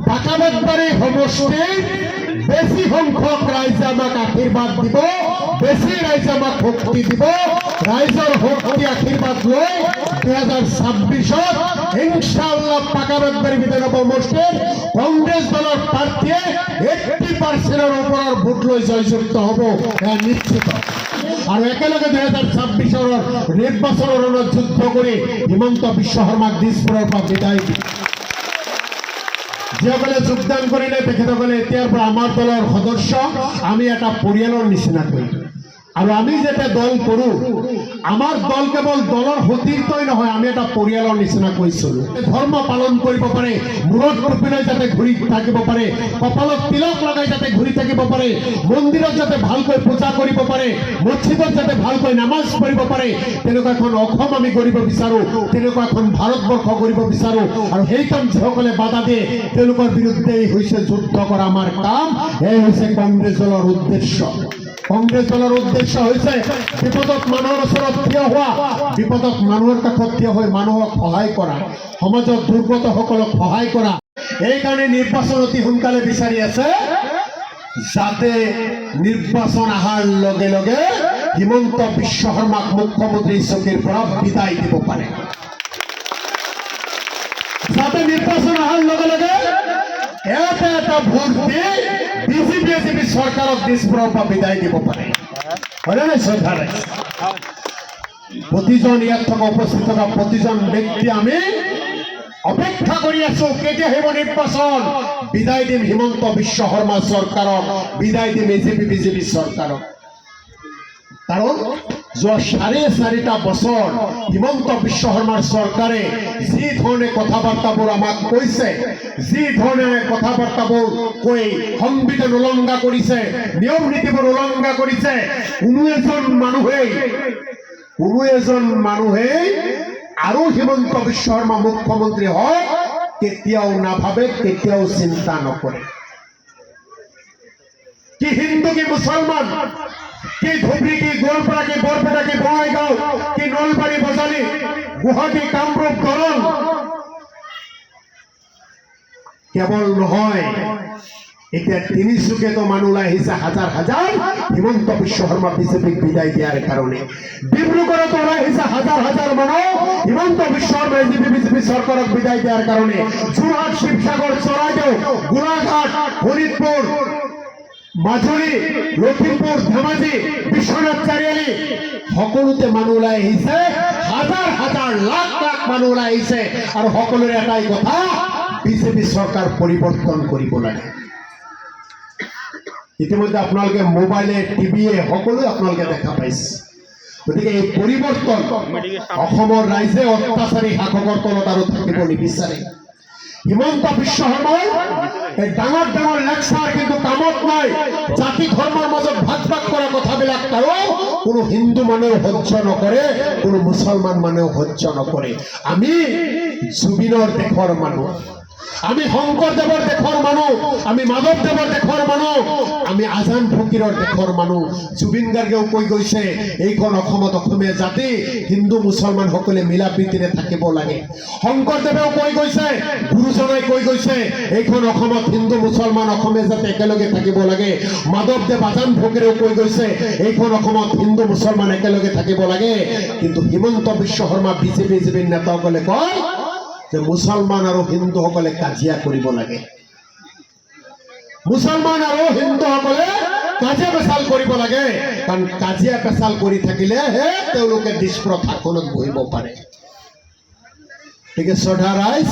পাকাবাদবাৰী সমষ্টিৰ বেছি সংখ্যক ৰাইজে আমাক আশীৰ্বাদ দিব, বেছি ৰাইজে আমাক শক্তি দিব। ৰাইজৰ শক্তি আশীৰ্বাদ লৈ 2026 ইনশাআল্লাহ পাকাবাদবাৰী বিধানসভা সমষ্টিৰ কংগ্ৰেছ দলৰ প্ৰাৰ্থীয়ে 80% ওপৰৰ ভোট লৈ জয়যুক্ত হ'ব, এয়া নিশ্চিত। আৰু একেলগে 2026 নিৰ্বাচনৰ ৰণত যুদ্ধ কৰি হিমন্ত বিশ্ব শৰ্মাক দিছপুৰৰ পৰা বিদায় দিয়ে। যিসকলে যোগদান কৰিলে তেখেতসকলে এতিয়াৰ পৰা আমাৰ দলৰ সদস্য, আমি এটা পৰিয়ালৰ নিচিনা কৰি। আৰু আমি যেতিয়া দল কৰোঁ, আমাৰ দল কেৱল দলৰ সতীৰ্থই নহয়, আমি এটা পৰিয়ালৰ নিচিনা কৰি চলোঁ। ধৰ্ম পালন কৰিব পাৰে, মূৰত টুপি লৈ যাতে ঘূৰি থাকিব পাৰে, কপালত তিলক লগাই যাতে ঘূৰি থাকিব পাৰে, মন্দিৰত যাতে ভালকৈ পূজা কৰিব পাৰে, মছজিদত যাতে ভালকৈ নামাজ পঢ়িব পাৰে, তেনেকুৱা এখন অসম আমি কৰিব বিচাৰোঁ, তেনেকুৱা এখন ভাৰতবৰ্ষ কৰিব বিচাৰোঁ। আৰু সেই কাম যিসকলে বাধা দিয়ে তেওঁলোকৰ বিৰুদ্ধে হৈছে যুদ্ধ কৰা আমাৰ কাম। এই হৈছে কংগ্ৰেছ দলৰ উদ্দেশ্য। কংগ্ৰেছ দলৰ উদ্দেশ্য হৈছে বিপদত মানুহৰ ওচৰত থিয় হোৱা, বিপদত মানুহৰ কাষত থিয় হৈ মানুহক সহায় কৰা, সমাজত দুৰ্গতসকলক সহায় কৰা। এইকাৰণে নিৰ্বাচন অতি সোনকালে বিচাৰি আছে, যাতে নিৰ্বাচন অহাৰ লগে লগে হিমন্ত বিশ্ব শৰ্মাক মুখ্যমন্ত্ৰীৰ চকীৰ পৰা বিদায় দিব পাৰে। যাতে নিৰ্বাচন অহাৰ লগে লগে এটা ভোট দি বিজেপি চৰকাৰক দিছপুৰৰ পৰা বিদায় দিব পাৰে। হয়নে নাই শ্ৰদ্ধা ৰাইজ? প্ৰতিজন ইয়াত থকা উপস্থিত থকা প্ৰতিজন ব্যক্তি আমি অপেক্ষা কৰি আছো, কেতিয়া আহিব নিৰ্বাচন। বিদায় দিম হিমন্ত বিশ্ব শৰ্মা চৰকাৰক, বিদায় দিম বিজেপি চৰকাৰক। কাৰণ যোৱা 4.5 বছৰ হিমন্ত বিশ্ব শৰ্মাৰ চৰকাৰে যি ধৰণে কথা বাৰ্তাবোৰ আমাক কৈছে, যি ধৰণে কথা বাৰ্তাবোৰ কৈ সংবিধান উলংঘা কৰিছে, নিয়ম নীতিবোৰ উলংঘা কৰিছে, কোনো এজন মানুহেই আৰু হিমন্ত বিশ্ব শৰ্মা মুখ্যমন্ত্ৰী হয় কেতিয়াও নাভাবে, কেতিয়াও চিন্তা নকৰে। কি হিন্দু, কি মুছলমান, কি ধুবুৰী, কি গোৱালপাৰা, কি বৰপেটা, কি বঙাইগাঁও, কি নলবাৰী, বজালী, গুৱাহাটী, কামৰূপ, দৰং, কেৱল নহয়, এতিয়া তিনিচুকীয়াতো মানুহ ওলাই আহিছে হাজাৰ হাজাৰ হিমন্ত বিশ্ব শৰ্মা বিজেপিক বিদায় দিয়াৰ কাৰণে। ডিব্ৰুগড়তো ওলাই আহিছে হাজাৰ হাজাৰ মানুহ হিমন্ত বিশ্ব শৰ্মা বিজেপি চৰকাৰক বিদায় দিয়াৰ কাৰণে। যোৰহাট, শিৱসাগৰ, চৰাইদেউ, গোলাঘাট, শোণিতপুৰ, মাজুলী, লখিমপুৰ, ধেমাজি, বিশ্বনাথ চাৰিআলি সকলোতে মানুহ ওলাই আহিছে, হাজাৰ হাজাৰ লাখ লাখ মানুহ ওলাই আহিছে। আৰু সকলোৰে এটাই কথা, বিজেপি চৰকাৰ পৰিৱৰ্তন কৰিব লাগে। ইতিমধ্যে আপোনালোকে মোবাইলে, টিভিয়ে সকলোৱে আপোনালোকে দেখা পাইছে। গতিকে এই পৰিৱৰ্তন অসমৰ ৰাইজে অত্যাচাৰী শাসকৰ তলত আৰু থাকিব নিবিচাৰে। হিমন্ত বিশ্ব শৰ্মাৰ এই ডাঙৰ ডাঙৰ লেকচাৰ কিন্তু কামত নাই। জাতি ধৰ্মৰ মাজত ভাগ ভাগ কৰা কথাবিলাক আৰু কোনো হিন্দু মানুহে সহ্য নকৰে, কোনো মুছলমান মানুহে সহ্য নকৰে। আমি জুবিনৰ দেশৰ মানুহ, আমি শংকৰদেৱৰ দেশৰ মানুহ, আমি মাধৱদেৱৰ দেশৰ মানুহ, আমি আজান ফকীৰৰ দেশৰ মানুহ। জুবিন গাৰ্গেও কৈ গৈছে, এইখন অসমত অসমীয়া জাতি হিন্দু মুছলমান সকলে মিলা প্ৰীতিৰে থাকিব লাগে। শংকৰদেৱেও কৈ গৈছে, গুৰুজনাই কৈ গৈছে, এইখন অসমত হিন্দু মুছলমান অসমীয়া জাতি একেলগে থাকিব লাগে। মাধৱদেৱ, আজান ফকীৰেও কৈ গৈছে, এইখন অসমত হিন্দু মুছলমান একেলগে থাকিব লাগে। কিন্তু হিমন্ত বিশ্ব শৰ্মা বিজেপিৰ নেতাসকলে কয় যে মুছলমান আৰু হিন্দুসকলে কাজিয়া কৰিব লাগে, মুছলমান আৰু হিন্দুসকলে কাজিয়া পেচাল কৰিব লাগে। কাৰণ কাজিয়া পেচাল কৰি থাকিলেহে তেওঁলোকে দিছপুৰত শাসনত বহিব পাৰে। গতিকে শ্ৰদ্ধা ৰাইজ,